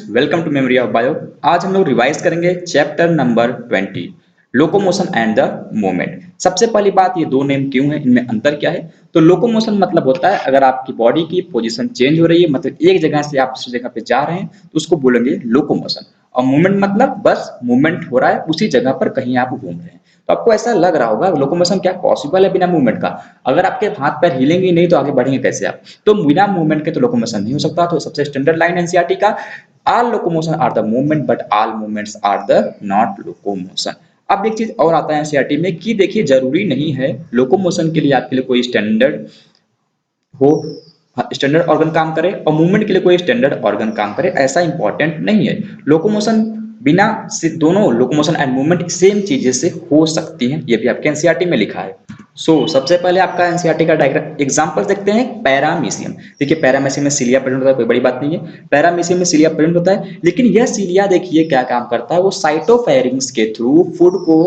Welcome to memory of bio. आज हम लोग रिवाइज करेंगे chapter number 20 locomotion and the movement. सबसे पहली बात, ये दो नेम क्यों है, इनमें अंतर क्या है। तो लोकोमोशन मतलब होता है अगर आपकी बॉडी की पोजीशन चेंज हो रही है, मतलब एक जगह से आप दूसरी जगह पे जा रहे हैं तो उसको बोलेंगे लोकोमोशन। और मूवमेंट मतलब बस मूवमेंट हो रहा है उसी जगह पर, कहीं आप घूम रहे हैं। तो आपको ऐसा लग रहा होगा लोकोमोशन क्या पॉसिबल है बिना मूवमेंट का। अगर आपके हाथ पैर हिलेंगे नहीं तो आगे बढ़ेंगे कैसे आप। तो बिना मूवमेंट के तो लोकोमोशन नहीं हो सकता। तो सबसे स्टैंडर्ड लाइन एनसीईआरटी का, all locomotion are the movement but all movements are the not locomotion। अब एक चीज और आता है एनसीईआरटी में कि देखिए जरूरी नहीं है लोकोमोशन के लिए आपके लिए कोई स्टैंडर्ड हो, स्टैंडर्ड ऑर्गन काम करे, और मूवमेंट के लिए कोई स्टैंडर्ड ऑर्गन काम करे, ऐसा इंपॉर्टेंट नहीं है। लोकोमोशन बिना से दोनों लोकोमोशन एंड मूवमेंट सेम चीजें से हो सकती हैं, ये भी आपके एनसीईआरटी में लिखा है। सबसे पहले आपका एनसीईआरटी का डायग्राम एग्जांपल देखते हैं। पैरामीशियम, देखिए पैरामीशियम में सिलिया प्रेजेंट होता है, कोई बड़ी बात नहीं है। पैरामीशियम में सिलिया प्रेजेंट होता है, लेकिन यह सिलिया देखिए क्या काम करता है, वो साइटोफेरिंग्स के थ्रू फूड को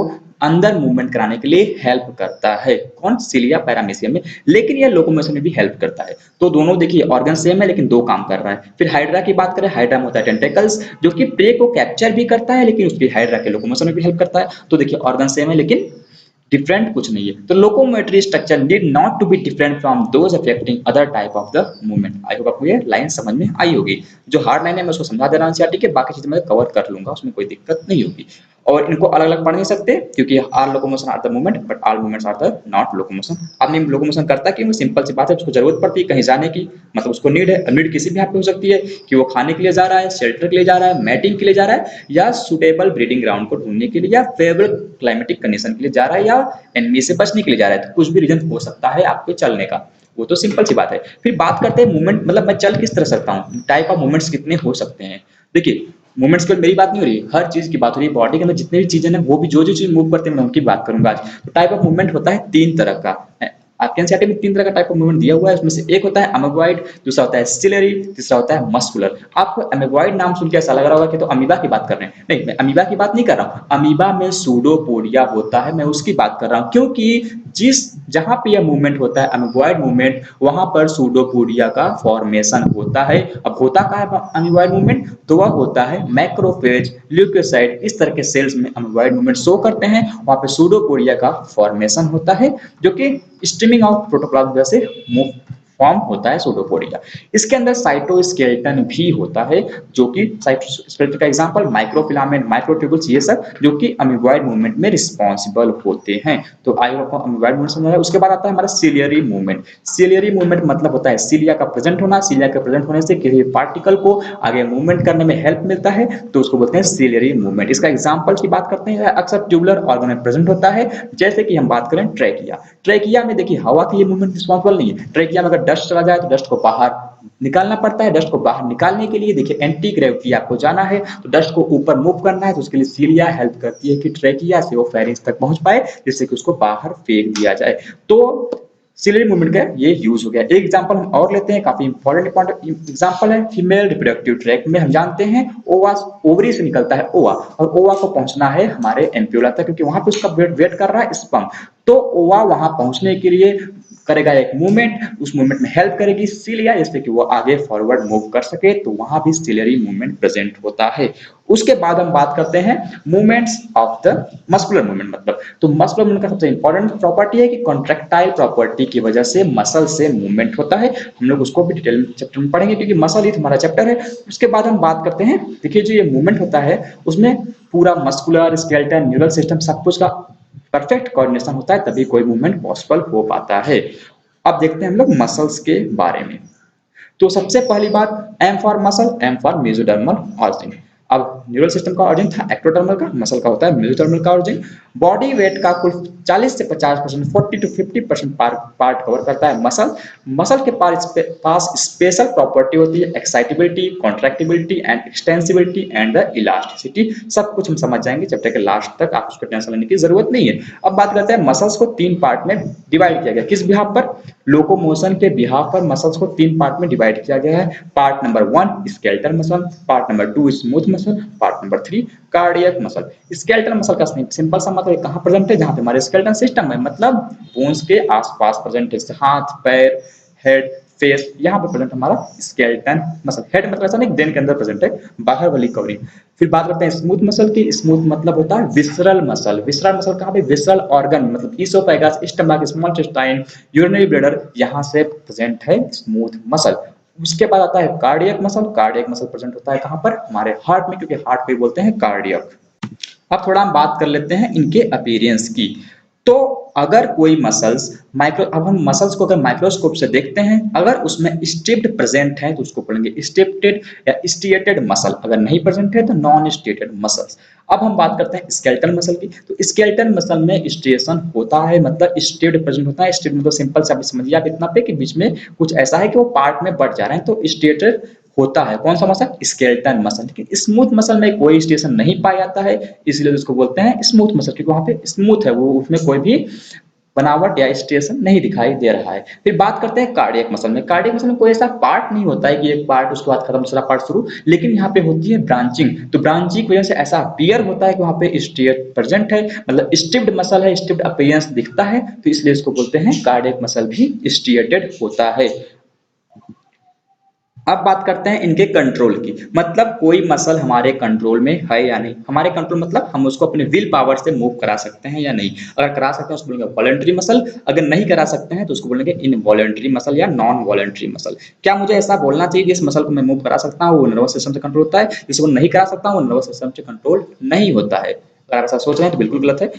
अंदर मूवमेंट कराने के लिए हेल्प करता है। कौन? सिलिया पैरामीशियम में। लेकिन यह लोकोमोशन में भी हेल्प करता है। तो दोनों देखिए ऑर्गन सेम है लेकिन दो काम कर रहा है। फिर हाइड्रा की बात करें, हाइड्रा में होता है टेंटेकल्स जो कि प्रे को कैप्चर भी करता है, लेकिन उसकी हाइड्रा के लोकोमोशन में भी हेल्प करता है। तो देखिए ऑर्गन सेम है लेकिन डिफरेंट कुछ नहीं है। तो locomotory structure need not to be different from those affecting other type of the movement. I hope आपको ये लाइन समझ में आई होगी। जो हार्ड लाइन है मैं उसको समझा दे रहा हूँ एनसीईआरटी के, बाकी चीजें मैं कवर कर लूंगा, उसमें कोई दिक्कत नहीं होगी। और इनको अलग अलग पढ़ नहीं सकते क्योंकि all locomotion are the movement but all movements are the not locomotion. अब नहीं लोकोमोशन करता क्यों? सिंपल सी बात है, उसको जरूरत पड़ती है कहीं जाने की, मतलब उसको नीड है। नीड किसी भी हाथ पे हो सकती है कि वो खाने के लिए जा रहा है, शेल्टर के लिए जा रहा है, मैटिंग के लिए जा रहा है, या सुटेबल ब्रीडिंग ग्राउंड को ढूंढने के लिए, या फेवरेबल क्लाइमेटिक कंडीशन के लिए जा रहा है, या एनिमी से बचने के लिए जा रहा है। तो कुछ भी रीजन हो सकता है आपके चलने का, वो तो सिंपल सी बात है। फिर बात करते हैं मूवमेंट, मतलब मैं चल किस तरह सकता हूँ, टाइप ऑफ मूवमेंट्स कितने हो सकते हैं। देखिए मूवमेंट्स केवल मेरी बात नहीं हो रही, हर चीज की बात हो रही है। बॉडी के अंदर जितने भी चीजें ना, वो भी जो जो चीज मूव करते हैं मैं उनकी बात करूंगा आज। तो टाइप ऑफ मूवमेंट होता है तीन तरह का। आपके एनसीईआरटी में तीन तरह का टाइप ऑफ मूवमेंट दिया हुआ है, उसमें से एक होता है अमीबॉइड, दूसरा होता है सिलेरी, तीसरा होता है मस्कुलर। आपको अमीबॉइड नाम सुन के ऐसा लग रहा होगा कि तो अमीबा की बात कर रहे हैं। नहीं, मैं अमीबा की बात नहीं कर रहा हूँ। अमीबा में सूडोपोडिया होता है, मैं उसकी बात कर रहा हूँ। क्योंकि जिस जहां पे यह मूवमेंट होता है अमीबॉइड मूवमेंट, वहां पर सूडोपोडिया का फॉर्मेशन होता है। अब होता क्या है अमीबॉइड मूवमेंट? तो वह होता है मैक्रोफेज, ल्यूकोसाइट, इस तरह के सेल्स में अमीबॉइड मूवमेंट शो करते हैं। वहां पे सूडोपोडिया का फॉर्मेशन होता है जो कि स्ट्रीमिंग ऑफ प्रोटोप्लाज्म से मूव फॉर्म होता है सूडोपोडिया। इसके अंदर साइटोस्केलेटन भी होता है, जो कि साइटोस्केलेटन का एग्जांपल माइक्रोफिलामेंट, माइक्रोट्यूबुल्स, ये सब जो कि अमीबॉइड मूवमेंट में रिस्पॉन्सिबल होते हैं। तो आई होप अमीबॉइड मूवमेंट समझ आया। उसके बाद आता है हमारा सिलियरी मूवमेंट। सिलियरी मूवमेंट मतलब होता है सिलिया का प्रेजेंट होना। सिलिया के प्रेजेंट होने से किसी पार्टिकल को आगे मूवमेंट करने में हेल्प मिलता है, तो उसको बोलते हैं सिलियरी मूवमेंट। इसका एग्जांपल की बात करते हैं, अक्सर ट्यूबुलर ऑर्गन में प्रेजेंट होता है, जैसे कि हम बात करें ट्रैकिया। ट्रैकिया में देखिए हवा की ये मूवमेंट रिस्पॉन्सिबल नहीं है। ट्रैकिया में अगर डस्ट चला जाए तो डस्ट को बाहर निकालना पड़ता है। डस्ट को बाहर निकालने के लिए देखिए एंटी ग्रेविटी आपको जाना है, तो डस्ट को ऊपर मूव करना है, तो उसके लिए सिलिया हेल्प करती है कि ट्रैकिया से वो फेरिंग्स तक पहुंच पाए, जिससे कि उसको बाहर फेंक दिया जाए। तो सिलियरी मूवमेंट का ये यूज हो गया। एक एग्जांपल हम और लेते हैं, काफी इंपॉर्टेंट एग्जांपल है फीमेल रिप्रोडक्टिव ट्रैक्ट में। हम जानते हैं ओवा, ओवरी से निकलता है ओवा, और ओवा को पहुंचना है हमारे एम्प्यूला तक, क्योंकि वहां पे उसका वेट कर रहा है स्पर्म। तो ओवा वहां पहुंचने के लिए करेगा एक मूवमेंट, उस मूवमेंट में हेल्प करेगी सिलिया, जिससे कि वो आगे फॉरवर्ड मूव कर सके। तो वहां भी सिलियरी मूवमेंट प्रेजेंट होता है। उसके बाद हम बात करते हैं movements of the muscular movement. मतलब तो मस्कुलर मूवमेंट का सबसे इंपॉर्टेंट प्रॉपर्टी है कि कॉन्ट्रैक्टाइल प्रॉपर्टी की वजह से मसल से मूवमेंट होता है। हम लोग उसको भी डिटेल चैप्टर में पढ़ेंगे क्योंकि मसल ही हमारा चैप्टर है। उसके बाद हम बात करते हैं, देखिए जो ये मूवमेंट होता है उसमें पूरा मस्कुलर, स्केलेटन, न्यूरल सिस्टम सब कुछ का परफेक्ट कोऑर्डिनेशन होता है, तभी कोई मूवमेंट पॉसिबल हो पाता है। अब देखते हैं हम लोग मसल्स के बारे में। तो सबसे पहली बात, M for muscle, M for mesodermal origin. अब न्यूरल सिस्टम का ऑर्जिन था एक्टोडर्मल का, मसल का होता है मेसोडर्मल का ऑर्जिन। बॉडी वेट का कुल 40 से 50%, 40 टू 50% पार्ट कवर करता है मसल। मसल के पास स्पेशल प्रॉपर्टी होती है, excitability, contractibility and extensibility and the elasticity. सब कुछ हम समझ जाएंगे चैप्टर के लास्ट तक, आप उसको टेंशन लेने की जरूरत नहीं है। अब बात करते हैं मसल्स को तीन पार्ट में डिवाइड किया गया। किस बिहाफ पर? लोकोमोशन के बिहाफ पर मसल्स को तीन पार्ट में डिवाइड किया गया है। Part number 1 skeletal muscle, part number 2 smooth muscle, part number 3 cardiac muscle. Skeletal muscle का सिंपल सा मतलब कहां प्रेजेंट है? जहां पे हमारे स्केलेटन सिस्टम है, मतलब बोन्स के आसपास प्रेजेंट है, हाथ, पैर, हेड, फेस, यहाँ पे प्रेजेंट हमारा स्केलेटन मसल। हेड मतलब ऐसा नहीं ब्रेन के अंदर प्रेजेंट है, बाहर वाली कवरिंग। फिर बात करते हैं स्मूथ मसल की। स्मूथ मतलब होता है विसरल मसल। विसरल मसल कहाँ पे? विसरल ऑर्गन मतलब oesophagus, stomach, small intestine, urinary bladder, यहाँ से प्रेजेंट है स्मूथ मसल। उसके बाद आता है cardiac muscle. Cardiac muscle present होता है कहाँ पर? हमारे हार्ट में, क्योंकि हार्ट पे बोलते हैं कार्डियक। अब थोड़ा हम बात कर लेते हैं इनके अपीयरेंस की। तो अगर कोई मसल्स माइक्रो, अब हम मसल्स को अगर माइक्रोस्कोप से देखते हैं, अगर उसमें स्ट्रिप्ड प्रेजेंट है तो उसको बोलेंगे स्ट्रिप्टेड या स्ट्रिएटेड मसल, अगर नहीं प्रेजेंट है तो नॉन स्ट्रिएटेड मसल्स। अब हम बात करते हैं स्केलेटल मसल की। तो स्केलेटल मसल में स्ट्रिएशन होता है, मतलब स्ट्रिप्ड प्रेजेंट होता है। स्ट्रिप्ड मतलब सिंपल से आप समझिए आप इतना पे कि बीच में कुछ ऐसा है कि वो पार्ट में बढ़ जा रहे हैं, तो स्ट्रिएटेड होता है। कौन सा मसल? Skeleton muscle. लेकिन स्मूथ मसल में कोई स्ट्रिएशन नहीं पाया जाता है, इसलिए उसको बोलते हैं स्मूथ मसल, क्योंकि वहां पे स्मूथ है, वो उसमें कोई भी बनावट या स्ट्रिएशन नहीं दिखाई दे रहा है। फिर बात करते हैं कार्डियक मसल में। कार्डियक मसल में कोई ऐसा पार्ट नहीं होता है कि एक पार्ट उसके बाद खत्म दूसरा पार्ट शुरू, लेकिन यहाँ पे होती है ब्रांचिंग। तो ब्रांचिंग की वजह से ऐसा अपीयर होता है कि वहां पे स्ट्रिएट प्रेजेंट है, मतलब स्ट्रिप्ड मसल है, स्ट्रिप्ड अपीयरेंस दिखता है, तो इसलिए इसको बोलते हैं कार्डियक मसल भी स्ट्रिएटेड होता है। अब बात करते हैं इनके कंट्रोल की। मतलब कोई मसल हमारे कंट्रोल में है या नहीं। हमारे कंट्रोल मतलब हम उसको अपने विल पावर से मूव करा सकते हैं या नहीं। अगर करा सकते हैं उसको बोलेंगे वॉलंटरी मसल, अगर नहीं करा सकते हैं तो उसको बोलेंगे इनवॉलंटरी मसल या नॉन वॉलंटरी मसल। क्या मुझे ऐसा बोलना चाहिए जिस मसल को मैं मूव करा सकता हूँ वो नर्वस सिस्टम से कंट्रोल होता है, जिसको नहीं करा सकता हूँ वो नर्वस सिस्टम से कंट्रोल नहीं होता है? अगर आप ऐसा सोच रहे हैं तो बिल्कुल गलत है।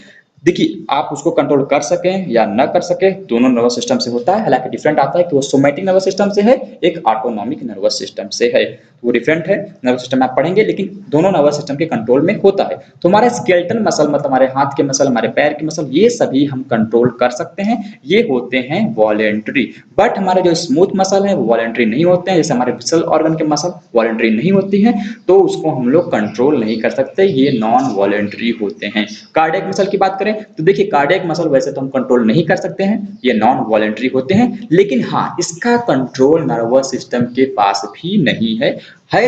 देखिए, आप उसको कंट्रोल कर सकें या न कर सके, दोनों नर्वस सिस्टम से होता है। हालांकि डिफरेंट आता है कि वो सोमैटिक नर्वस सिस्टम से है, एक ऑटोनॉमिक नर्वस सिस्टम से है, तो वो डिफरेंट है। नर्वस सिस्टम आप पढ़ेंगे, लेकिन दोनों नर्वस सिस्टम के कंट्रोल में होता है। तो हमारे स्केलेटन मसल मतलब हमारे हाथ के मसल, हमारे पैर के मसल, ये सभी हम कंट्रोल कर सकते हैं, ये होते हैं वॉलेंट्री। बट हमारे जो स्मूथ मसल है वो वॉलेंट्री नहीं होते हैं। जैसे हमारे विसल ऑर्गन के मसल वॉलेंट्री नहीं होती हैं, तो उसको हम लोग कंट्रोल नहीं कर सकते, ये नॉन वॉलेंट्री होते हैं। कार्डियक मसल की बात करें तो देखिए, कार्डियक मसल वैसे तो हम कंट्रोल नहीं कर सकते हैं, ये नॉन वॉलेंट्री होते हैं, लेकिन हाँ, इसका कंट्रोल नर्वस सिस्टम के पास भी नहीं है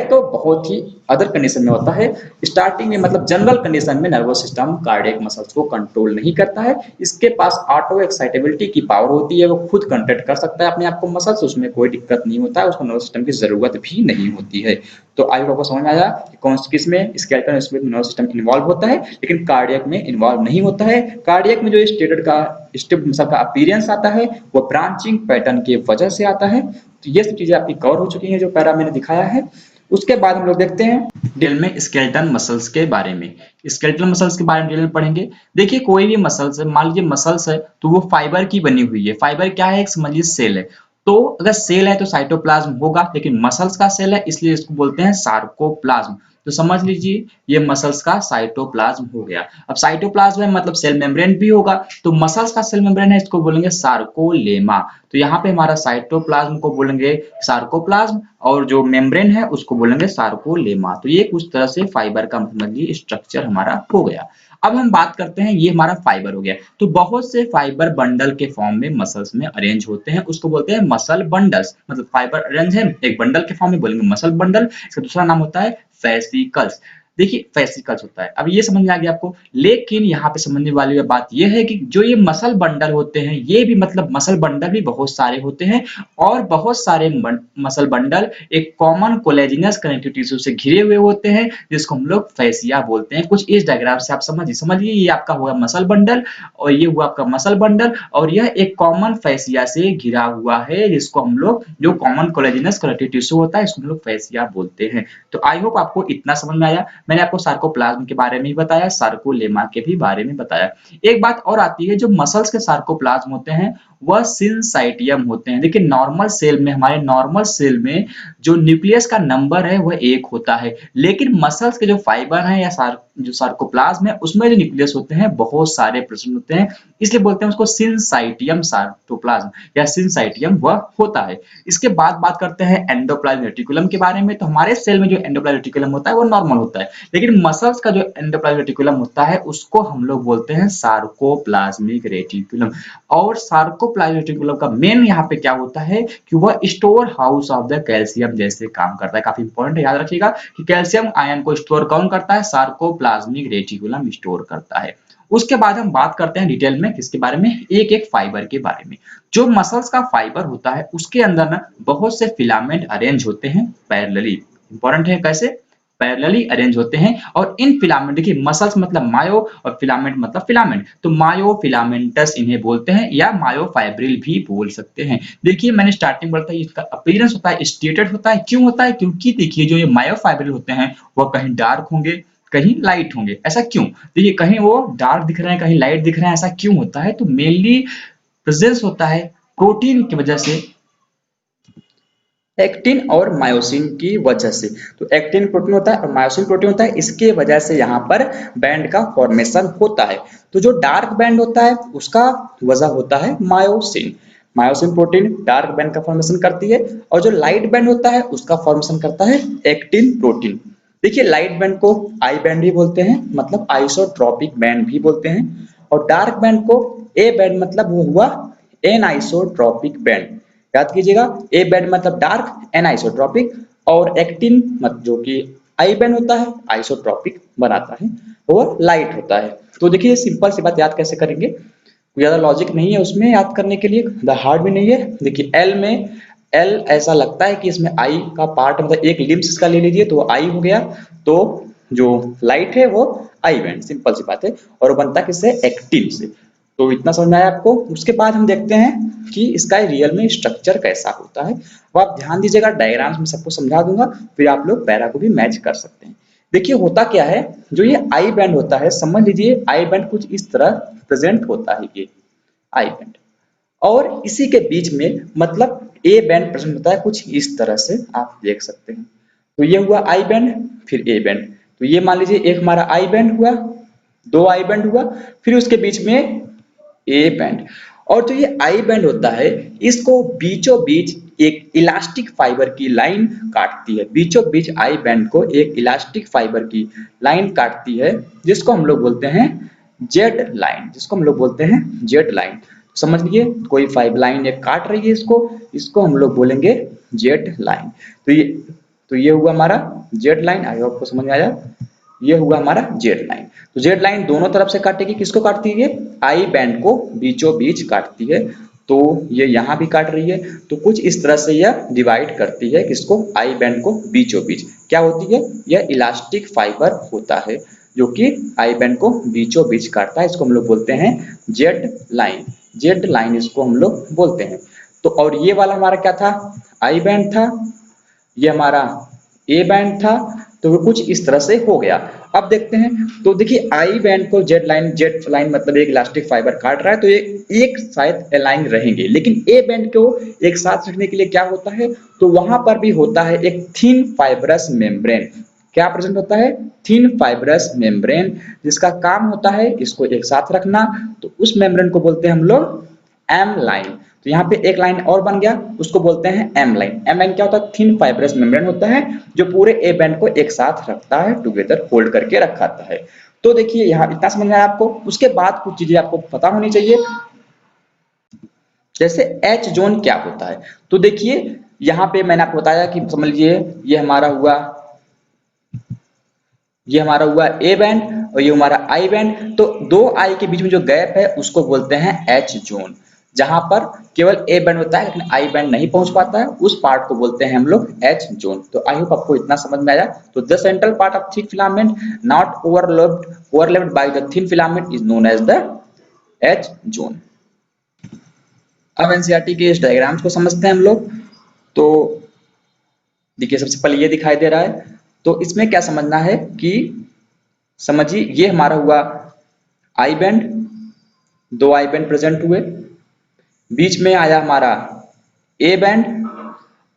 तो बहुत ही अदर कंडीशन में होता है। स्टार्टिंग में मतलब जनरल कंडीशन में नर्वस सिस्टम कार्डियक मसल्स को कंट्रोल नहीं करता है। इसके पास ऑटो एक्साइटेबिलिटी की पावर होती है, वो खुद कंट्रैक्ट कर सकता है अपने आप को मसल्स, उसमें कोई दिक्कत नहीं होता है, उसको नर्वस सिस्टम की जरूरत भी नहीं होती है। तो आई होप आपको समझ में आया कि कौन किस में स्केलेटल में नर्वस सिस्टम इन्वॉल्व होता है, लेकिन कार्डियक में इन्वॉल्व नहीं होता है। कार्डियक में जो स्टेटेड का स्टिप्ड मसल का अपीयरेंस आता है वो ब्रांचिंग पैटर्न की वजह से आता है। तो ये सब चीजें आपकी कवर हो चुकी हैं जो पैरा मैंने दिखाया है। उसके बाद हम लोग देखते हैं डिटेल में स्केलेटन मसल्स के बारे में। स्केलेटल मसल्स के बारे में डिटेल में पढ़ेंगे। देखिए, कोई भी मसल्स है, मान लीजिए मसल्स है तो वो फाइबर की बनी हुई है। फाइबर क्या है? एक समझिए सेल है। तो अगर सेल है तो साइटोप्लाज्म होगा, लेकिन मसल्स का सेल है इसलिए इसको बोलते हैं सार्कोप्लाज्म। तो समझ लीजिए ये मसल्स का साइटोप्लाज्म हो गया। अब साइटोप्लाज्म है मतलब सेल मेम्ब्रेन भी होगा, तो मसल्स का सेल मेम्ब्रेन है, इसको बोलेंगे सार्कोलेमा। तो यहाँ पे हमारा साइटोप्लाज्म को बोलेंगे सार्कोप्लाज्म, और जो मेम्ब्रेन है उसको बोलेंगे सार्कोलेमा। तो ये कुछ तरह से फाइबर का मतलब स्ट्रक्चर हमारा हो गया। अब हम बात करते हैं, ये हमारा फाइबर हो गया। तो बहुत से फाइबर बंडल के फॉर्म में मसल्स में अरेंज होते हैं, उसको बोलते हैं मसल बंडल्स। मतलब फाइबर अरेंज है एक बंडल के फॉर्म में, बोलेंगे मसल बंडल। इसका दूसरा नाम होता है फेसिकल्स। देखिए, फेसिकल्स होता है। अब ये समझ में आ गया आपको, लेकिन यहाँ पे समझने वाली बात ये है कि जो ये मसल बंडल होते हैं, ये भी मतलब मसल बंडल भी बहुत सारे होते हैं, और बहुत सारे मसल बंडल एक कॉमन कोलेजिनस कनेक्टिव टिश्यू से घिरे हुए होते हैं, जिसको हम लोग फैसिया बोलते हैं। कुछ इस डायग्राम से आप समझिए ये आपका हुआ मसल बंडल, और ये हुआ आपका मसल बंडल, और यह एक कॉमन फैसिया से घिरा हुआ है, जिसको हम लोग जो कॉमन कोलेजिनस कनेक्टिव टिश्यू होता है इसको हम लोग फैसिया बोलते हैं। तो आई होप आपको इतना समझ में आया। मैंने आपको सार्कोप्लाज्म के बारे में भी बताया, सार्कोलेमा के भी बारे में बताया। एक बात और आती है, जो मसल्स के सार्कोप्लाज्म होते हैं वह सिंसाइटियम होते हैं। देखिए, नॉर्मल सेल में, हमारे नॉर्मल सेल में जो न्यूक्लियस का नंबर है वह 1 होता है, लेकिन मसल्स के जो फाइबर हैं या जो सार्कोप्लाज्म है उसमें जो न्यूक्लियस होते हैं बहुत सारे प्रेजेंट होते हैं, इसलिए बोलते हैं उसको सिंसाइटियम सार्कोप्लाज्म या सिंसाइटियम वह होता है। इसके बाद बात करते हैं एंडोप्लाज्मिक रेटिकुलम के बारे में। तो हमारे सेल में जो एंडोप्लाज्मिक रेटिकुलम होता है वो नॉर्मल होता है, लेकिन मसल्स का जो एंडोप्लाज्मिक रेटिकुलम होता है उसको हम लोग बोलते हैं सार्कोप्लाज्मिक रेटिकुलम। और सार्कोप्लाज्मिक रेटिकुलम का मेन यहाँ पे क्या होता है कि वह store house of the calcium जैसे काम करता है। काफी इंपॉर्टेंट है, याद रखिएगा कि कैल्शियम आयन को स्टोर कौन करता है? सार्कोप्लाज्मिक रेटिकुलम स्टोर करता है। उसके बाद हम बात करते हैं डिटेल में किसके बारे में, एक एक फाइबर के बारे में। जो मसल्स का फाइबर होता है उसके अंदर ना बहुत से फिलामेंट अरेंज होते हैं पैरेलली। इंपॉर्टेंट है, कैसे पैरेलली अरेंज होते हैं। और इन फिलामेंट, देखिए मसल्स मतलब मायो और फिलामेंट मतलब फिलामेंट, तो मायो फिलामेंटस इन्हें बोलते हैं या मायोफाइब्रिल भी बोल सकते हैं। देखिए मैंने स्टार्टिंग बोला था इसका अपीयरेंस होता है स्टेटेड होता है, क्यों होता है, क्योंकि देखिए जो ये मायोफाइब्रिल होते हैं वह कहीं डार्क होंगे कहीं लाइट होंगे। ऐसा क्यों, देखिए कहीं वो डार्क दिख रहे हैं कहीं लाइट दिख रहे हैं, ऐसा क्यों होता है, तो मेनली प्रेजेंस होता है प्रोटीन की वजह से, एक्टिन और मायोसिन की वजह से। तो एक्टिन प्रोटीन होता है और मायोसिन प्रोटीन होता है, इसके वजह से यहाँ पर बैंड का फॉर्मेशन होता है। तो जो डार्क बैंड होता है उसका वजह होता है myosin. Myosin protein dark band का फॉर्मेशन करती है, और जो लाइट बैंड होता है उसका फॉर्मेशन करता है एक्टिन प्रोटीन। देखिए लाइट बैंड को आई बैंड भी बोलते हैं, मतलब आइसोट्रोपिक बैंड भी बोलते हैं, और डार्क बैंड को ए बैंड, मतलब वो हुआ एनाइसोट्रोपिक बैंड। याद कीजिएगा, ए बैंड मतलब डार्क एनाइसोट्रोपिक, और एक्टिन मत जो कि आई बैंड होता है आइसोट्रोपिक बनाता है, वो लाइट होता है। तो देखिए सिंपल सी बात याद कैसे करेंगे, कोई ज्यादा लॉजिक नहीं है उसमें याद करने के लिए, द हार्ड भी नहीं है। देखिए एल में, एल ऐसा लगता है कि इसमें आई का पार्ट, मतलब एक लिम्स इसका ले लीजिए तो आई हो गया, तो जो लाइट है वो आई बैंड, सिंपल सी बात है, और वो बनता किससे, एक्टिन से। तो इतना समझ में आया आपको। उसके बाद हम देखते हैं कि इसका रियल में स्ट्रक्चर कैसा होता है। वो आप ध्यान दीजिएगा, डायग्राम्स में सबको समझा दूंगा, फिर आप लोग पैरा को भी मैच कर सकते हैं। देखिए होता क्या है, जो ये आई बैंड होता है, समझ लीजिए आई बैंड कुछ इस तरह प्रेजेंट होता है, ये आई बैंड, और इसी के बीच में मतलब ए बैंड प्रेजेंट होता है कुछ इस तरह से, आप देख सकते हैं। तो ये हुआ आई बैंड, फिर ए बैंड, तो ये मान लीजिए एक हमारा आई बैंड हुआ, दो आई बैंड हुआ, फिर उसके बीच में ए बैंड। और जो ये आई बैंड होता है इसको बीचों बीच एक इलास्टिक फाइबर की लाइन काटती है, बीचों बीच आई बैंड को एक इलास्टिक फाइबर की लाइन काटती है, जिसको हम लोग बोलते हैं जेड लाइन, जिसको हम लोग बोलते हैं जेड लाइन। समझ लीजिए कोई फाइबर लाइन एक काट रही है इसको, इसको हम लोग बोलेंगे जेड लाइन। तो ये हुआ हमारा जेड लाइन, आई होप को समझ में आया। ये हुआ हमारा जेड लाइन। तो जेड लाइन दोनों तरफ से काटेगी, किसको काटती है, आई बैंड को बीचों बीच काटती है। तो ये यहाँ भी काट रही है, तो कुछ इस तरह से यह डिवाइड करती है किसको, आई बैंड को बीचों बीच। क्या होती है, यह इलास्टिक फाइबर होता है जो कि आई बैंड को बीचों बीच काटता है, इसको हम लोग बोलते हैं जेड लाइन। जेड लाइन इसको हम लोग बोलते हैं। तो और ये वाला हमारा क्या था, आई बैंड था, ये हमारा ए बैंड था, तो वो कुछ इस तरह से हो गया। अब देखते हैं, तो देखिए आई बैंड को जेड लाइन मतलब एक इलास्टिक फाइबर काट रहा है, तो ये एक साथ अलाइन रहेंगे, लेकिन ए बैंड को एक साथ रखने के लिए क्या होता है, तो वहां पर भी होता है एक थिन फाइब्रस मेम्ब्रेन। क्या प्रेजेंट होता है, थिन फाइब्रस मेम्ब्रेन, जिसका काम होता है इसको एक साथ रखना। तो उस मेम्ब्रेन को बोलते हैं हम लोग एम लाइन। तो यहाँ पे एक लाइन और बन गया, उसको बोलते हैं एम लाइन। एम लाइन क्या होता है, थिन फाइब्रस मेम्ब्रेन होता है जो पूरे ए बैंड को एक साथ रखता है, टुगेदर होल्ड करके रखाता है। तो देखिए यहाँ इतना समझ में आया आपको। उसके बाद कुछ चीजें आपको पता होनी चाहिए, जैसे एच जोन क्या होता है। तो देखिए यहाँ पे मैंने आपको बताया कि समझ लीजिए ये हमारा हुआ ए बैंड और ये हमारा आई बैंड। तो दो आई के बीच में जो गैप है उसको बोलते हैं एच जोन, जहां पर केवल ए बैंड होता है लेकिन आई बैंड नहीं पहुंच पाता है, उस पार्ट को बोलते हैं हम लोग एच जोन। तो आई होप आपको इतना समझ में आया। तो the central part of thick filament not overlapped by the thin filament is known as the H zone. अब एनसीईआरटी के इस डायग्राम्स को समझते हैं हम लोग। तो देखिए सबसे पहले ये दिखाई दे रहा है, तो इसमें क्या समझना है कि समझिए ये हमारा हुआ आई बैंड, दो आई बैंड प्रेजेंट हुए, बीच में आया हमारा ए बैंड,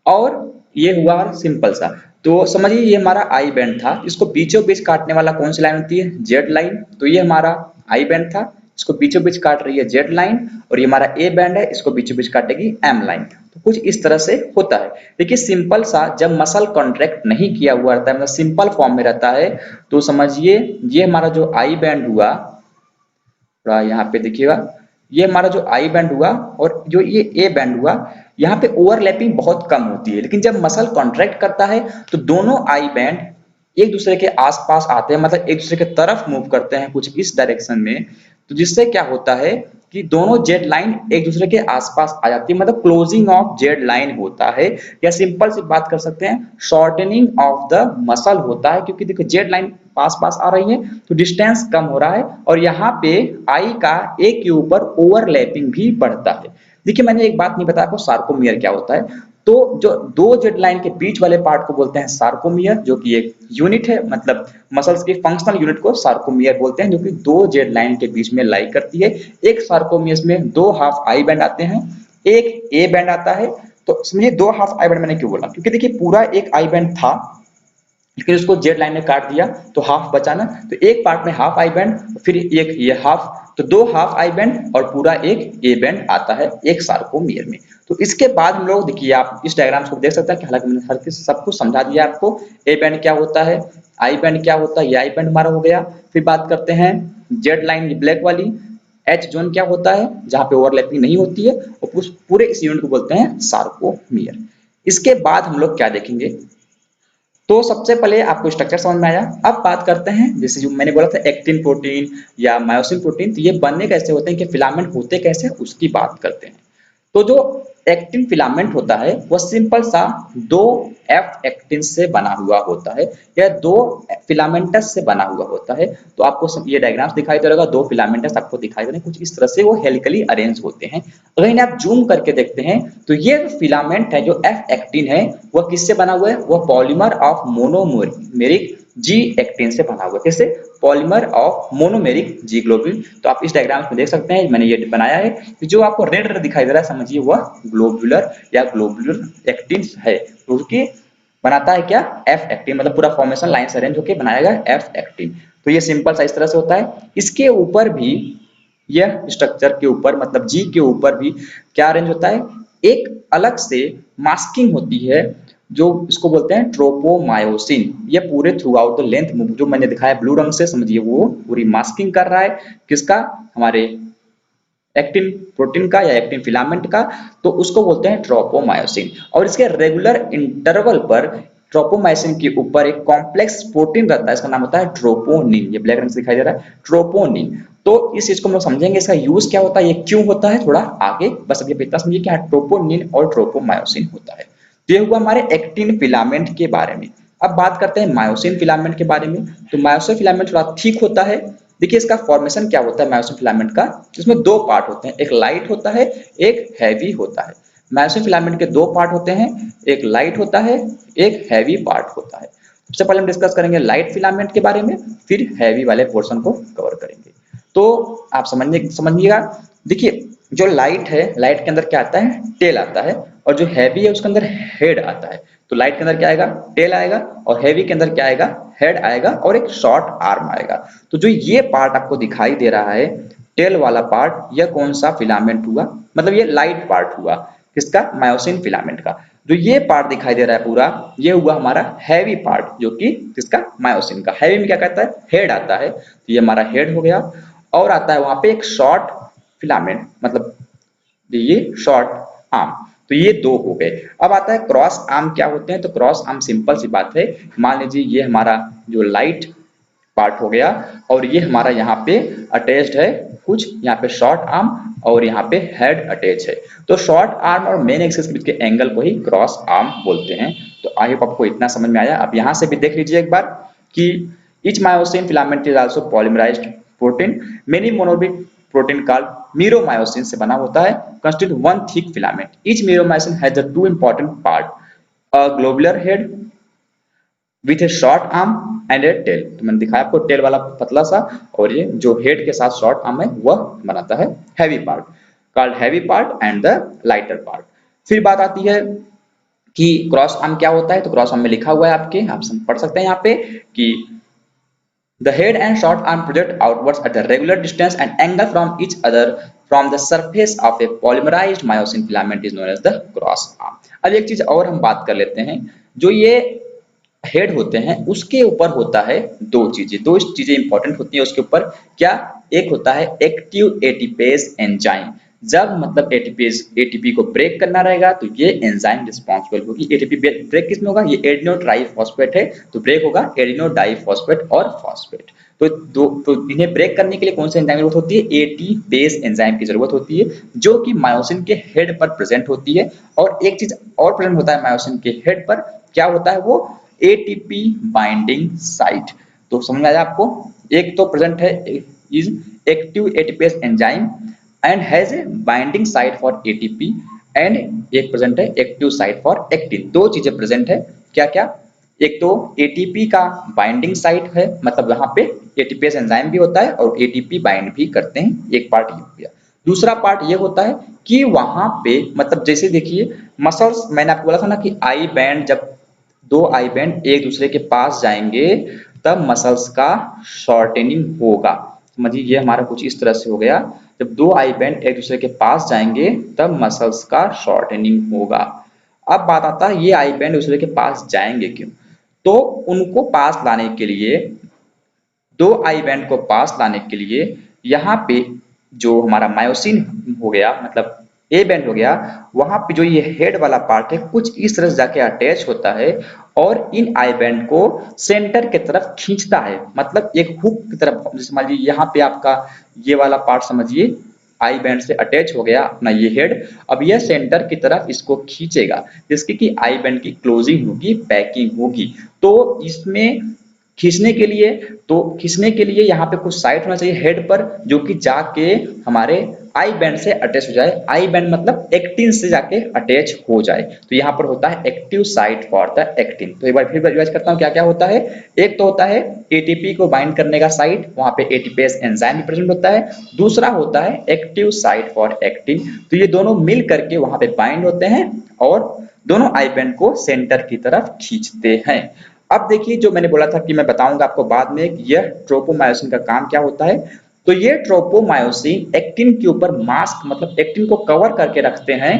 और ये हुआ सिंपल सा। तो समझिए ये हमारा आई बैंड था, इसको बीचों बीच काटने वाला कौन सी लाइन होती है, जेड लाइन। तो ये हमारा आई बैंड था, इसको बीचों बीच काट रही है जेड लाइन, और ये हमारा ए बैंड है, इसको बीचों बीच काटेगी एम लाइन। तो कुछ इस तरह से होता है। देखिए सिंपल सा, जब मसल कॉन्ट्रैक्ट नहीं किया हुआ रहता है, मतलब सिंपल फॉर्म में रहता है, तो समझिए ये हमारा जो आई बैंड हुआ, थोड़ा यहाँ पे देखिएगा, ये हमारा जो आई बैंड हुआ और जो ये ए बैंड हुआ, यहाँ पे ओवरलैपिंग बहुत कम होती है। लेकिन जब मसल कॉन्ट्रैक्ट करता है तो दोनों आई बैंड एक दूसरे के आसपास आते हैं, मतलब एक दूसरे के तरफ मूव करते हैं कुछ इस डायरेक्शन में, तो जिससे क्या होता है कि दोनों जेड लाइन एक दूसरे के आसपास आ जाती है, मतलब क्लोजिंग ऑफ जेड लाइन होता है, या सिंपल सी बात कर सकते हैं शॉर्टनिंग ऑफ द मसल होता है, क्योंकि देखो जेड लाइन पास पास आ रही है तो डिस्टेंस कम हो रहा है, और यहाँ पे आई का ए के ऊपर ओवरलैपिंग भी बढ़ता है। देखिए मैंने एक बात नहीं बताया आपको, सार्कोमियर क्या होता है। तो जो दो जेड लाइन के बीच वाले पार्ट को बोलते हैं सार्कोमियर, जो कि एक यूनिट है, मतलब मसल्स की फंक्शनल यूनिट को सार्कोमियर बोलते हैं, जो कि दो जेड लाइन के बीच में लाई करती है। एक सार्कोमियर में दो हाफ आई बैंड आते हैं, एक ए बैंड आता है। तो समझिए दो हाफ आई बैंड मैंने क्यों बोला, क्योंकि देखिए पूरा एक आई बैंड था, लेकिन उसको जेड लाइन ने काट दिया तो हाफ बचा ना, तो एक पार्ट में हाफ आई बैंड, फिर एक ये हाफ, तो दो हाफ आई बैंड और पूरा एक ए बैंड आता है एक सार्कोमियर में। तो इसके बाद हम लोग देखिए आप इस डायग्राम को देख सकते हैं कि हालांकि मैंने हर सब कुछ समझा दिया आपको। ए बैंड क्या होता है, आई बैंड क्या होता है, ये आई बैंड हमारा हो गया। फिर बात करते हैं जेड लाइन ब्लैक वाली, एच जोन क्या होता है, जहां पे ओवरलैपिंग नहीं होती है, और उस पूरे इस यूनिट को बोलते हैं सार्कोमियर। इसके बाद हम लोग क्या देखेंगे, तो सबसे पहले आपको स्ट्रक्चर समझ में आया। अब बात करते हैं जैसे जो मैंने बोला था एक्टिन प्रोटीन या मायोसिन प्रोटीन, तो ये बनने कैसे होते हैं कि फिलामेंट होते कैसे हैं उसकी बात करते हैं। तो जो एक्टिन फिलामेंट होता है वह सिंपल सा दो एफ एक्टिन से बना हुआ होता है, या दो फिलामेंटस से बना हुआ होता है। तो आपको ये डायग्राम्स दिखाई दे रहा होगा, दो फिलामेंटस आपको दिखाई दे रहे हैं कुछ इस तरह से, वो हेलिकली अरेंज होते हैं। अगर इन्हें आप जूम करके देखते हैं तो ये फिलामेंट है जो एफ एक्टिन है, वह किससे बना हुआ है, वह polymer of monomeric G actin से बना हुआ है। किससे, polymer of monomeric ji globin. तो आप इस डायग्राम में देख सकते हैं, मैंने ये बनाया है कि जो आपको रेड रेड दिखाई दे रहा है, समझिए वह ग्लोबुलर या ग्लोबुलर एक्टिन है, उसकी बनाता है क्या, एफ एक्टिन, मतलब पूरा फॉर्मेशन लाइन से अरेंज होकर बनाया गया एफ एक्टिन। तो ये सिंपल सा इस तरह से होता है। इसके ऊपर भी, यह स्ट्रक्चर के ऊपर मतलब जी के ऊपर भी क्या अरेंज होता है, एक अलग से मास्किंग होती है, जो इसको बोलते हैं ट्रोपोमायोसिन। ये पूरे थ्रू आउट द लेंथ, जो मैंने दिखाया ब्लू रंग से, समझिए वो पूरी मास्किंग कर रहा है किसका, हमारे एक्टिन प्रोटीन का या एक्टिन फिलामेंट का। तो उसको बोलते हैं ट्रोपोमायोसिन। और इसके रेगुलर इंटरवल पर ट्रोपोमायोसिन के ऊपर एक कॉम्प्लेक्स प्रोटीन रहता है, इसका नाम होता है ट्रोपोनिन। ये ब्लैक रंग से दिखाई दे रहा है ट्रोपोनिन। तो इस चीज को हम लोग समझेंगे, इसका यूज क्या होता है, ये क्यों होता है थोड़ा आगे, बस अभी इतना समझिए क्या ट्रोपोनिन और ट्रोपोमायोसिन होता है। तो ये हुआ हमारे एक्टिन फिलामेंट के बारे में। अब बात करते हैं मायोसिन फिलामेंट के बारे में। तो मायोसिन फिलामेंट थोड़ा थिक होता है। देखिए इसका फॉर्मेशन क्या होता है मायोसिन फिलामेंट का, इसमें दो पार्ट होते हैं, एक लाइट होता है, एक हैवी होता है। मायोसिन फिलामेंट के दो पार्ट होते हैं, एक लाइट होता है, एक हैवी पार्ट होता है। सबसे पहले हम डिस्कस करेंगे लाइट फिलामेंट के बारे में, फिर हैवी वाले पोर्शन को कवर करेंगे। तो आप समझिएगा। देखिए जो लाइट है, लाइट के अंदर क्या आता है, टेल आता है, और जो हैवी है उसके अंदर हेड आता है। तो लाइट के अंदर क्या आएगा, टेल आएगा, और हैवी के अंदर क्या आएगा, हेड आएगा, और एक शॉर्ट आर्म आएगा। तो जो ये पार्ट आपको दिखाई दे रहा है, टेल वाला पार्ट, यह कौन सा फिलामेंट हुआ, मतलब ये लाइट पार्ट हुआ किसका, मायोसिन फिलामेंट का। जो ये पार्ट दिखाई दे रहा है पूरा, ये हुआ हमारा हैवी पार्ट, जो कि किसका, मायोसिन का। हैवी में क्या कहता है, हेड आता है, तो ये हमारा हेड हो गया। और आता है वहां पे एक शॉर्ट फिलामेंट, मतलब ये शॉर्ट आर्म। तो ये दो हो गए। अब आता है क्रॉस आर्म क्या होते हैं। तो क्रॉस आर्म सिंपल सी बात है, मान लीजिए ये हमारा जो लाइट पार्ट हो गया, और ये हमारा यहाँ पे अटैच्ड है कुछ, यहाँ पे शॉर्ट आर्म और यहाँ पे हेड अटैच है। तो शॉर्ट आर्म और मेन एक्सिस के बीच के एंगल को ही क्रॉस आर्म बोलते हैं। तो आई होप आपको इतना समझ में आया। अब यहाँ से भी देख लीजिए एक बार कि each myosin filament is also polymerized protein, many monomer protein called meromyosin से बना होता है, constitute one thick filament. Each meromyosin has the two important part, a globular head with a short arm and a tail. तो मैंने दिखाया आपको tell वाला पतला सा, और ये जो हेड के साथ शॉर्ट आर्म है वह बनाता है heavy part, called heavy part and the lighter part. फिर बात आती है कि क्रॉस आर्म क्या होता है। तो क्रॉस आर्म में लिखा हुआ है आपके, आप पढ़ सकते हैं यहाँ पे कि the head and short arm project outwards at a regular distance and angle from each other from the surface of a polymerized myosin filament is known as the cross arm. अब एक चीज और हम बात कर लेते हैं, जो ये हेड होते हैं उसके ऊपर होता है दो चीजें इंपॉर्टेंट होती है उसके ऊपर। क्या, एक होता है एक्टिव एटीपेज एंजाइम, जब मतलब एटीपी को ब्रेक करना रहेगा तो ये एंजाइम रिस्पॉन्सिबल होगी। एटीपी ब्रेक किसमें होगा, ये एडिनो ट्राइफॉस्फेट है तो ब्रेक होगा एडिनो डाइफॉस्फेट और फॉस्फेट। तो इन्हें ब्रेक करने के लिए कौन से एंजाइम की जरूरत होती है, एटीपेज एंजाइम की जरूरत होती है, जो कि मायोसिन के हेड पर प्रेजेंट होती है। और एक चीज और प्रेजेंट होता है मायोसिन के हेड पर, क्या होता है वो, एटीपी बाइंडिंग साइट। तो समझ में आया आपको, एक तो प्रेजेंट है is active ATPase enzyme and has a binding site for ATP, and एक प्रेजेंट है एक्टिव साइट फॉर एक्टिन। दो चीजें प्रेजेंट है, क्या क्या, एक तो एटीपी का बाइंडिंग साइट है, मतलब यहाँ पे एटीपेज एंजाइम भी होता है और एटीपी बाइंड भी करते हैं, एक पार्ट ये हो गया। दूसरा पार्ट ये होता है कि वहां पे मतलब जैसे देखिए मसल्स, मैंने आपको बोला था ना कि आई बैंड, जब दो आई बैंड एक दूसरे के पास जाएंगे तब मसल्स का शॉर्टनिंग होगा। समझिए ये हमारा कुछ इस तरह से हो गया, जब दो आई बैंड एक दूसरे के पास जाएंगे तब मसल्स का शॉर्टनिंग होगा। अब बात आता है ये आई बैंड दूसरे के पास जाएंगे क्यों, तो उनको पास लाने के लिए, दो आई बैंड को पास लाने के लिए यहाँ पे जो हमारा मायोसिन हो गया, मतलब ए बैंड हो गया, वहां पे जो ये हेड वाला पार्ट है कुछ इस तरह से जाके अटैच होता है और इन आई बैंड को सेंटर की तरफ खींचता है, मतलब एक हुक की तरफ। जैसे मान लीजिए यहाँ पे आपका ये वाला पार्ट समझिए आई बैंड से अटैच हो गया अपना ये हेड, अब यह सेंटर की तरफ इसको खींचेगा जिसकी कि आई बैंड की क्लोजिंग होगी, पैकिंग होगी। तो इसमें खींचने के लिए यहाँ पे कुछ साइट होना चाहिए हेड पर, जो कि जाके हमारे आई बैंड से अटैच हो जाए। आई बैंड मतलब एक्टिन से जाके अटैच हो जाए, तो यहाँ पर होता है active site for the actin. तो एक बार फिर रिवाइज करता हूँ क्या क्या होता है। एक तो होता है एटीपी को बाइंड करने का साइट, वहां पे एटीपेज एंजाइम प्रेजेंट होता है। दूसरा होता है एक्टिव साइट फॉर एक्टिन, तो ये दोनों मिल करके वहां पे बाइंड होते हैं और दोनों आई बैंड को सेंटर की तरफ खींचते हैं। अब देखिए जो मैंने बोला था कि मैं बताऊंगा आपको बाद में, यह ट्रोपोमायोसिन का काम क्या होता है। तो ये ट्रोपोमायोसिन एक्टिन के ऊपर मास्क, मतलब एक्टिन को कवर करके रखते हैं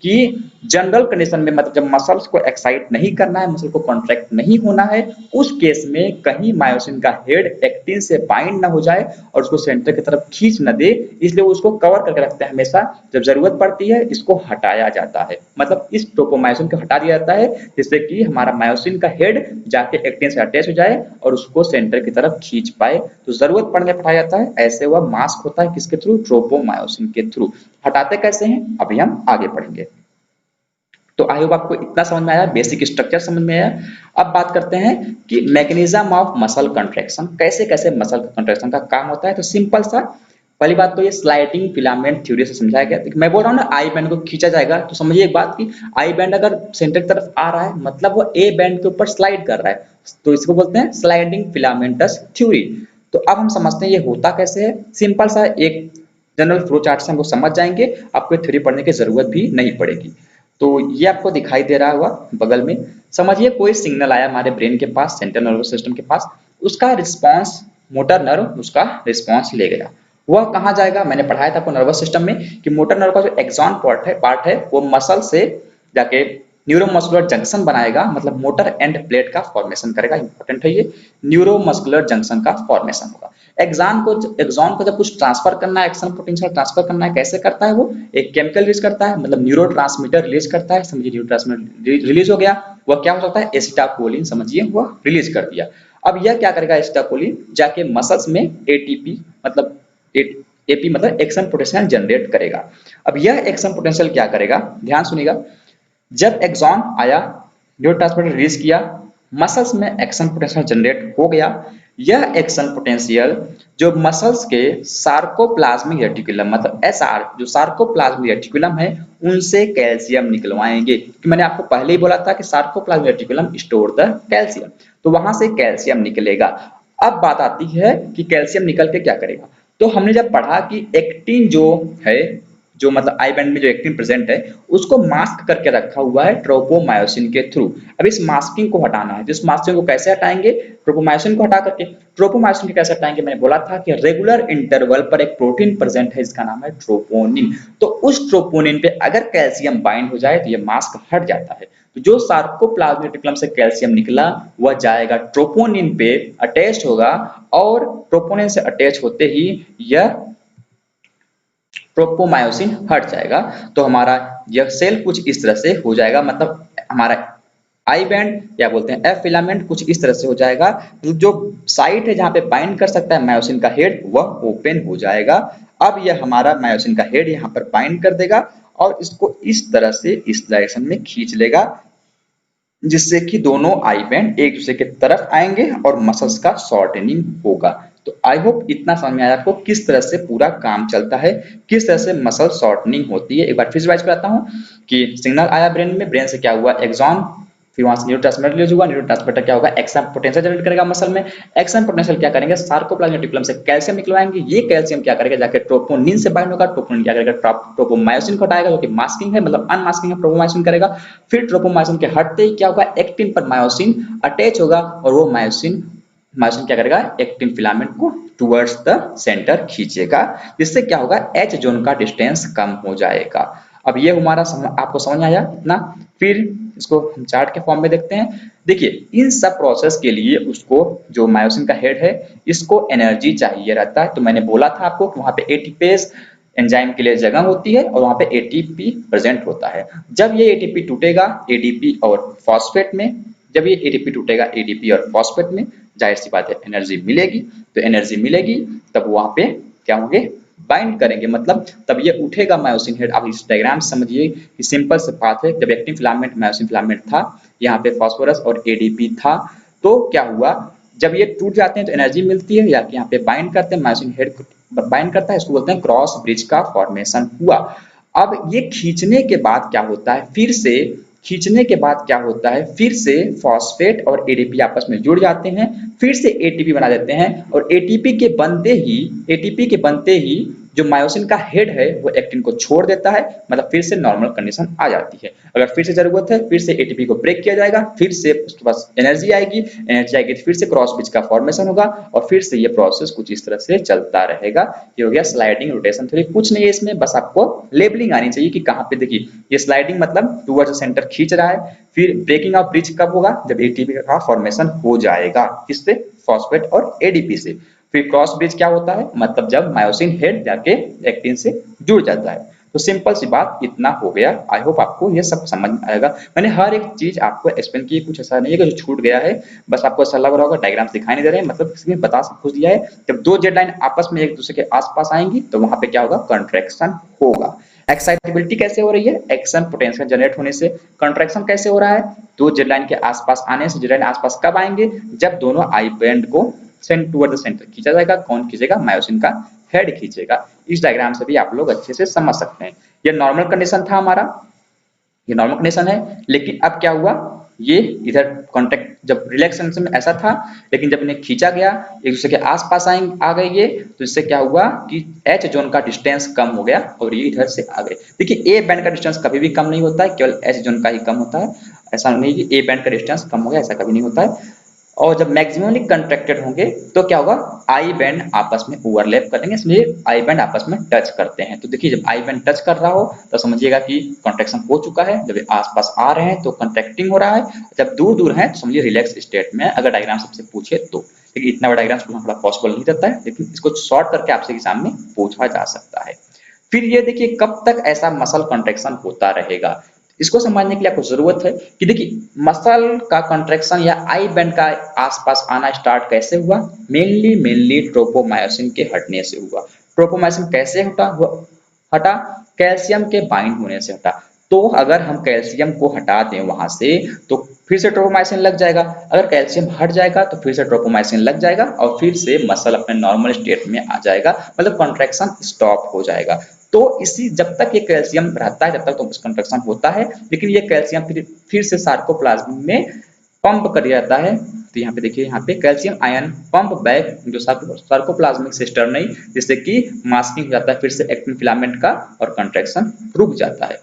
कि जनरल कंडीशन में, मतलब जब मसल्स को एक्साइट नहीं करना है, मसल को कॉन्ट्रैक्ट नहीं होना है, उस केस में कहीं मायोसिन का हेड एक्टिन से बाइंड ना हो जाए और उसको सेंटर की तरफ खींच न दे, इसलिए उसको कवर करके रखते हैं हमेशा। जब जरूरत पड़ती है इसको हटाया जाता है, मतलब इस ट्रोपोमायोसिन को हटा दिया जाता है जिससे कि हमारा मायोसिन का हेड जाके एक्टिन से अटैच हो जाए और उसको सेंटर की तरफ खींच पाए। तो जरूरत पड़ने पर हटाया जाता है, ऐसे वह मास्क होता है किसके थ्रू, ट्रोपोमायोसिन के थ्रू। हटाते कैसे हैं अभी हम आगे पढ़ेंगे। तो आई होप आपको इतना समझ में आया, बेसिक स्ट्रक्चर समझ में आया। अब बात करते हैं कि मैकेनिज्म ऑफ मसल कंट्रैक्शन, कैसे कैसे मसल कंट्रैक्शन का काम होता है। तो सिंपल सा, पहली बात तो ये स्लाइडिंग फिलामेंट थ्योरी से समझाया गया। मैं बोल रहा हूँ ना आई बैंड को खींचा जाएगा, तो समझिए एक बात कि आई बैंड अगर सेंटर की तरफ आ रहा है मतलब वो ए बैंड के ऊपर स्लाइड कर रहा है, तो इसको बोलते हैं स्लाइडिंग फिलामेंटस थ्योरी। तो अब हम समझते हैं ये होता कैसे है। सिंपल सा एक जनरल फ्लो चार्ट से हम लोग समझ जाएंगे, आपको थ्योरी पढ़ने की जरूरत भी नहीं पड़ेगी। तो ये आपको दिखाई दे रहा होगा बगल में, समझिए कोई सिग्नल आया हमारे ब्रेन के पास, सेंट्रल नर्वस सिस्टम के पास, उसका रिस्पांस मोटर नर्व उसका रिस्पांस ले गया, वह कहाँ जाएगा। मैंने पढ़ाया था आपको नर्वस सिस्टम में कि मोटर नर्व का जो एक्सॉन पार्ट है वो मसल से जाके न्यूरोमस्कुलर जंक्शन बनाएगा, मतलब मोटर एंड प्लेट का फॉर्मेशन करेगा। इंपॉर्टेंट है ये, न्यूरोमस्कुलर जंक्शन का फॉर्मेशन होगा। एक्सॉन को जब कुछ ट्रांसफर करना है, एक्शन पोटेंशियल ट्रांसफर करना है, कैसे करता है वो, एक केमिकल रिलीज करता है, मतलब न्यूरोट्रांसमीटर रिलीज करता है। समझिए न्यूरोट्रांसमीटर रिलीज हो गया, वह क्या हो सकता है, एसिटाकोलिन, समझिए वह रिलीज कर दिया। अब यह क्या करेगा, एसिटाकोलिन जाके मसल्स में एटीपी मतलब एपी मतलब एक्शन पोटेंशियल जनरेट करेगा। अब यह एक्शन पोटेंशियल क्या करेगा, ध्यान सुनिएगा, जब एक्सॉन आया, न्यूरोट्रांसमीटर रिलीज किया, मसल्स में एक्शन पोटेंशियल जनरेट हो गया। यह एक्शन पोटेंशियल जो मसल्स के सार्कोप्लाज्मिक रेटिकुलम मतलब एसआर, जो सार्कोप्लाज्मिक रेटिकुलम है उनसे कैल्शियम निकलवाएंगे। कि मैंने आपको पहले ही बोला था कि sarcoplasmic reticulum store the calcium, तो वहां से कैल्शियम निकलेगा। अब बात आती है कि कैल्शियम निकल के क्या करेगा। तो हमने जब पढ़ा कि एक्टिन जो है, जो मतलब आई बैंड में जो एक्टिन प्रेजेंट है उसको मास्क करके रखा हुआ है ट्रोपोमायोसिन के थ्रू। अब इस मास्किंग को हटाना है, जिस मास्किंग को कैसे हटाएंगे, ट्रोपोमायोसिन को हटा करके। ट्रोपोमायोसिन को कैसे हटाएंगे, मैंने बोला था कि रेगुलर इंटरवल पर एक प्रोटीन प्रेजेंट है, इसका नाम है ट्रोपोनिन। तो उस ट्रोपोनिन पे अगर कैल्शियम बाइंड हो जाए तो ये मास्क हट जाता है। तो जो सार्कोप्लाज्मिक रेटिकुलम से कैल्शियम निकला वह जाएगा ट्रोपोनिन पे अटैच होगा, और ट्रोपोनिन से अटैच होते ही यह ट्रोपोमायोसिन हट जाएगा तो हमारा यह सेल कुछ इस तरह से हो जाएगा, मतलब हमारा आई बैंड या बोलते हैं एफ फिलामेंट कुछ इस तरह से हो जाएगा। जो साइट है जहां पे बाइंड कर सकता है मायोसिन का हेड वह ओपन हो जाएगा। अब यह हमारा मायोसिन का हेड यहाँ पर बाइंड कर देगा और इसको इस तरह से इस डायरेक्शन में खींच लेगा, जिससे कि दोनों आई बैंड एक दूसरे की तरफ आएंगे और मसल्स का शॉर्टनिंग होगा। तो आई होप इतना समझ में आया आपको किस तरह से पूरा काम चलता है, किस तरह से मसल शॉर्टनिंग होती है। एक बार फिर रिवाइज कराता हूँ कि सिग्नल आया ब्रेन में, ब्रेन से क्या हुआ एक्सॉन, फिर वहां से न्यूरोट्रांसमीटर रिलीज हुआ, न्यूरोट्रांसमीटर क्या होगा एक्शन पोटेंशियल जनरेट करेगा मसल में, एक्शन पोटेंशियल क्या करेंगे सार्कोप्लाज्मिक रेटिकुलम से कैल्शियम निकलवाएंगे, ये कैल्शियम क्या करेगा जाके ट्रोपोनिन से बाइंड होगा, ट्रोपोनिन क्या करेगा ट्रोपोमायोसिन को हटाएगा जो कि मास्किंग है मतलब अनमास्किंग है ट्रोपोमायोसिन करेगा, फिर ट्रोपोमायोसिन के हटते ही क्या होगा एक्टिन पर मायोसिन अटैच होगा और वो मायोसिन मायोसिन क्या करेगा एक्टिन फिलामेंट को टुवर्ड्स द सेंटर खींचेगा, जिससे क्या होगा एच जोन का डिस्टेंस कम हो जाएगा। अब ये हमारा आपको समझ आया इतना। फिर इसको हम चार्ट के फॉर्म में देखते हैं। देखिए इन सब प्रोसेस के लिए उसको जो मायोसिन का हेड है इसको एनर्जी चाहिए रहता है। तो मैंने बोला था आपको कि वहां पे एटीपेज एंजाइम के लिए जगह होती है और वहां पे एटीपी प्रेजेंट होता है। जब ये एटीपी टूटेगा एडीपी और फॉस्फेट में, जब ये एटीपी टूटेगा एडीपी और फॉस्फेट में, जाहिर सी बात है एनर्जी मिलेगी। तो एनर्जी मिलेगी तब वहां पे क्या होंगे बाइंड करेंगे, मतलब तब ये उठेगा मायोसिन हेड। आप इस डायग्राम से समझिए कि सिंपल से बात है, जब एक्टिन फिलामेंट मायोसिन फिलामेंट था, यहाँ पे फास्फोरस और एडीपी था, तो क्या हुआ जब ये टूट जाते हैं तो एनर्जी मिलती है, या कि यहाँ पे बाइंड करते हैं मायोसिन हेड बाइंड करता है, इसको बोलते हैं क्रॉस ब्रिज का फॉर्मेशन हुआ। अब ये खींचने के बाद क्या होता है, फिर से खींचने के बाद क्या होता है, फिर से फॉस्फेट और एडीपी आपस में जुड़ जाते हैं, फिर से एटीपी बना देते हैं और एटीपी के बनते ही जो मायोसिन का हेड है वो एक्टिन को छोड़ देता है, मतलब फिर से नॉर्मल कंडीशन आ जाती है। अगर फिर से जरूरत है फिर से एटीपी को ब्रेक किया जाएगा, फिर से उसके पास एनर्जी आएगी, तो फिर से क्रॉस ब्रिज का फॉर्मेशन होगा और फिर से ये प्रोसेस कुछ इस तरह से चलता रहेगा। ये हो गया स्लाइडिंग रोटेशन थ्योरी। कुछ नहीं है इसमें, बस आपको लेबलिंग आनी चाहिए कि कहाँ पे देखिए ये स्लाइडिंग मतलब टूवर्ड्स सेंटर खींच रहा है, फिर ब्रेकिंग ऑफ ब्रिज कब होगा जब एटीपी का फॉर्मेशन हो जाएगा, किससे फॉस्फेट और एडीपी से। फिर क्रॉस ब्रिज क्या होता है, मतलब जब मायोसिन हेड जाके एक्टिन से जुड़ जाता है। तो सिंपल सी बात इतना हो गया। आई होप आपको ये सब समझ में आएगा। मैंने हर एक चीज आपको एक्सप्लेन की, कुछ ऐसा नहीं है कि जो छूट गया है। बस आपको ऐसा लग रहा होगा डायग्राम दिखाई नहीं दे रहे हैं, मतलब किसी ने बता सब कुछ दिया है। जब दो जेड लाइन आपस में एक दूसरे के आसपास आएंगी तो वहां पे क्या होगा कंट्रैक्शन होगा। एक्साइटेबिलिटी कैसे हो रही है, एक्शन पोटेंशियल जनरेट होने से। कंट्रैक्शन कैसे हो रहा है, दो जेड लाइन के आसपास आने से। जेड लाइन आसपास कब आएंगे, जब दोनों आई बैंड को टुवर्ड द सेंटर खींचा जाएगा। कौन खींचेगा, मायोसिन का हेड खींचेगा। इस डायग्राम से भी आप लोग अच्छे से समझ सकते हैं। ये नॉर्मल कंडीशन था हमारा, ये नॉर्मल कंडीशन है। लेकिन अब क्या हुआ, ये इधर कॉन्टेक्ट जब रिलैक्सेशन में ऐसा था, लेकिन जब इन्हें खींचा गया एक दूसरे के आसपास आ गए ये, तो इससे क्या हुआ कि एच जोन का डिस्टेंस कम हो गया और ये इधर से आ गए। देखिए ए बैंड का डिस्टेंस कभी भी कम नहीं होता है, केवल एच जोन का ही कम होता है। ऐसा नहीं कि ए बैंड का डिस्टेंस कम हो गया, ऐसा कभी नहीं होता है। और जब मैक्सिमली कंट्रैक्टेड होंगे तो क्या होगा, आई बैंड आपस में ओवरलैप करेंगे, इसलिए आई बैंड आपस में टच करते हैं। तो देखिए जब आई बैंड टच कर रहा हो तो समझिएगा कि कॉन्ट्रैक्शन हो चुका है। जब आसपास आ रहे हैं तो कंट्रैक्टिंग हो रहा है, जब दूर दूर है तो समझिए रिलैक्स स्टेट में, अगर डायग्राम सबसे पूछे तो। लेकिन इतना बड़ा डायग्राम थोड़ा पॉसिबल नहीं रहता है, लेकिन इसको शॉर्ट करके आपसे एग्जाम में पूछा जा सकता है। फिर ये देखिए कब तक ऐसा मसल कंट्रैक्शन होता रहेगा, इसको समझने के लिए आपको जरूरत है कि देखिए मसल का कंट्रैक्शन या आई बैंड का आसपास आना स्टार्ट कैसे हुआ, मेनली ट्रोपोमायोसिन के हटने से हुआ। ट्रोपोमायोसिन कैसे हटा, कैल्शियम के बाइंड होने से हटा। तो अगर हम कैल्शियम को हटा दें वहां से तो फिर से ट्रोपोमायोसिन लग जाएगा, अगर कैल्शियम हट जाएगा तो फिर से ट्रोपोमायोसिन लग जाएगा और फिर से मसल अपने नॉर्मल स्टेट में आ जाएगा, मतलब कॉन्ट्रैक्शन स्टॉप हो जाएगा। तो इसी जब तक ये कैल्शियम रहता है जब तक तो कंट्रैक्शन होता है, लेकिन ये कैल्शियम फिर से सार्कोप्लाज्म में पंप कर जाता है। तो यहाँ पे देखिए, यहाँ पे कैल्शियम आयन पंप बैक जो सार्कोप्लाज्मिक सिस्टर्नी, जिससे कि मास्किंग हो जाता है फिर से एक्टिन फिलामेंट का और कंट्रैक्शन रुक जाता है।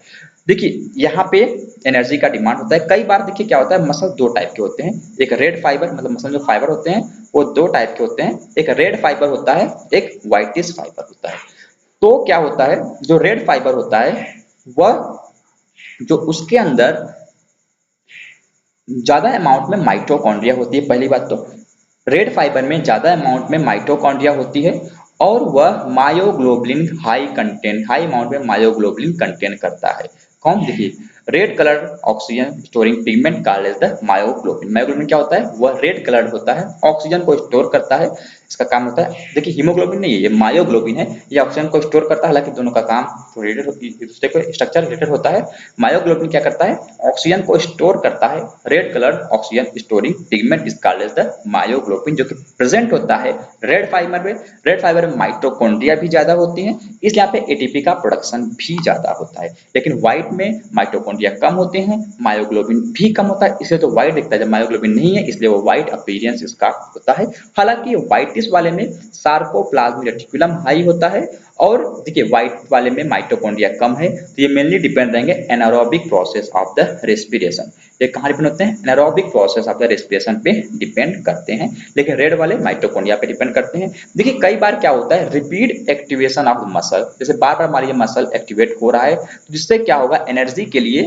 देखिए यहाँ पे एनर्जी का डिमांड होता है। कई बार देखिए क्या होता है, मसल दो टाइप के होते हैं, एक रेड फाइबर मतलब मसल जो फाइबर होते हैं वो दो टाइप के होते हैं, एक रेड फाइबर होता है, एक व्हाइटिश फाइबर होता है। तो क्या होता है, जो रेड फाइबर होता है वह जो उसके अंदर ज्यादा अमाउंट में माइटोकॉन्ड्रिया होती है। पहली बात तो रेड फाइबर में ज्यादा अमाउंट में माइटोकॉन्ड्रिया होती है और वह मायोग्लोबिन हाई अमाउंट में मायोग्लोबिन कंटेन करता है। कौन? देखिए, red colour oxygen storing pigment called as the myoglobin. Myoglobin क्या होता है? वह रेड कलर होता है, ऑक्सीजन को स्टोर करता है। इसका काम होता है, देखिए हीमोग्लोबिन नहीं है, ये मायोग्लोबिन है, ये ऑक्सीजन को स्टोर करता है। हालांकि दोनों का काम रिलेटेड, एक दूसरे को स्ट्रक्चर रिलेटेड होता है। मायोग्लोबिन क्या करता है? ऑक्सीजन को स्टोर करता है। Red colour oxygen storing pigment is called as the myoglobin, जो कि प्रेजेंट होता है रेड फाइबर में। रेड फाइबर में माइटोकॉन्ड्रिया भी ज्यादा होती हैं, इसलिए यहाँ पे एटीपी का प्रोडक्शन भी ज्यादा होता है। लेकिन व्हाइट में माइटोकॉन्ड्रिया कम होते हैं, मायोग्लोबिन भी कम होता है, इसलिए तो व्हाइट दिखता है। जब मायोग्लोबिन नहीं है, इसलिए वो व्हाइट अपीयरेंस इसका होता है। हालांकि व्हाइटिश वाले में सार्कोप्लाज्मिक रेटिकुलम हाई होता है, और देखिए व्हाइट वाले में माइटोकॉन्ड्रिया कम है। तो ये मेनली डिपेंड रहेंगे anaerobic process of the respiration. ये कहाँ डिपेंड होते हैं? Anaerobic process of the respiration पे डिपेंड करते हैं। लेकिन रेड वाले माइटोकॉन्ड्रिया पे डिपेंड करते हैं। देखिए कई बार क्या होता है, रिपीट एक्टिवेशन ऑफ मसल, जैसे बार बार हमारी ये मसल एक्टिवेट हो रहा है, तो जिससे क्या होगा, एनर्जी के लिए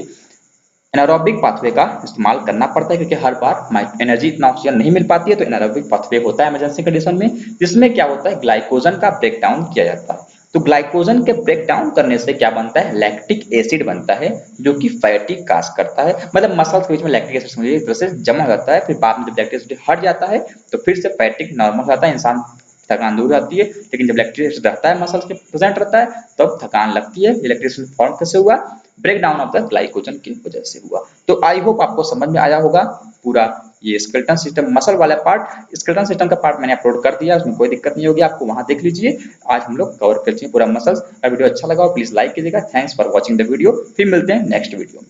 एनारोबिक पाथवे का इस्तेमाल करना पड़ता है, क्योंकि हर बार एनर्जी इतना ऑक्सीजन नहीं मिल पाती है। तो एनारोबिक पाथवे होता है इमरजेंसी कंडीशन में, जिसमें क्या होता है, ग्लाइकोजन का ब्रेक डाउन किया जाता है। तो ग्लाइकोजन के ब्रेक डाउन करने से क्या बनता है? लैक्टिक एसिड बनता है, जो कि फैटी काज करता है। मतलब मसल्स के बीच में लैक्टिक एसिड समझिए एक तरह से जमा हो जाता है, फिर बाद में जब लैक्टिक एसिड हट जाता है तो फिर से फैटिक नॉर्मल हो जाता है, इंसान थकान दूर जाती है। लेकिन जब लैक्टिक एसिड रहता है, मसल्स के प्रेजेंट रहता है, तब थकान लगती है। इलेक्ट्रिक एसिड फॉर्म कैसे हुआ? Break down of the glycogen की वजह से हुआ। तो आई होप आपको समझ में आया होगा पूरा ये स्केलेटन सिस्टम, मसल वाला पार्ट। स्केलेटन सिस्टम का पार्ट मैंने अपलोड कर दिया, उसमें कोई दिक्कत नहीं होगी, आपको वहां देख लीजिए। आज हम लोग कवर कर लीजिए पूरा मसल्स। अगर वीडियो अच्छा लगा हो प्लीज लाइक कीजिएगा। Thanks for watching the video. फिर मिलते हैं नेक्स्ट वीडियो में।